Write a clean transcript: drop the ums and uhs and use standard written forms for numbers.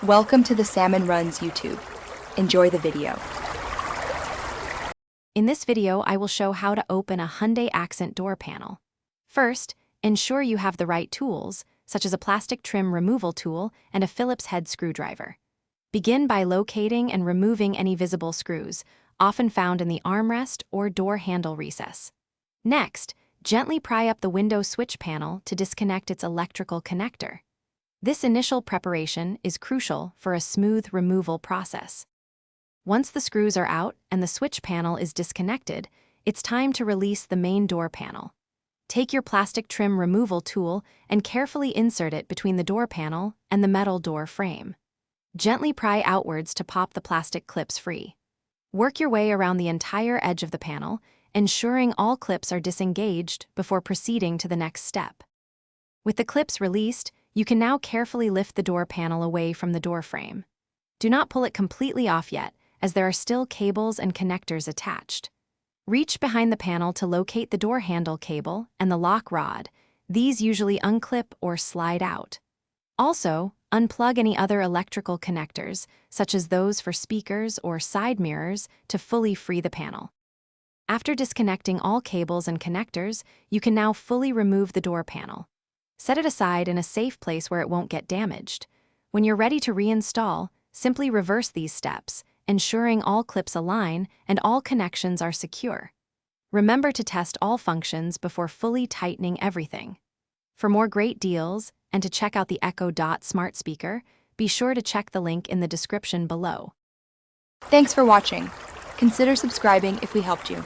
Welcome to the Salmon Runs YouTube. Enjoy the video. In this video, I will show how to open a Hyundai Accent door panel. First, ensure you have the right tools, such as a plastic trim removal tool and a Phillips head screwdriver. Begin by locating and removing any visible screws, often found in the armrest or door handle recess. Next, gently pry up the window switch panel to disconnect its electrical connector. This initial preparation is crucial for a smooth removal process. Once the screws are out and the switch panel is disconnected, it's time to release the main door panel. Take your plastic trim removal tool and carefully insert it between the door panel and the metal door frame. Gently pry outwards to pop the plastic clips free. Work your way around the entire edge of the panel, ensuring all clips are disengaged before proceeding to the next step. With the clips released, you can now carefully lift the door panel away from the door frame. Do not pull it completely off yet, as there are still cables and connectors attached. Reach behind the panel to locate the door handle cable and the lock rod. These usually unclip or slide out. Also, unplug any other electrical connectors, such as those for speakers or side mirrors, to fully free the panel. After disconnecting all cables and connectors, you can now fully remove the door panel. Set it aside in a safe place where it won't get damaged. When you're ready to reinstall, simply reverse these steps, ensuring all clips align and all connections are secure. Remember to test all functions before fully tightening everything. For more great deals and to check out the Echo Dot smart speaker, be sure to check the link in the description below. Thanks for watching. Consider subscribing if we helped you.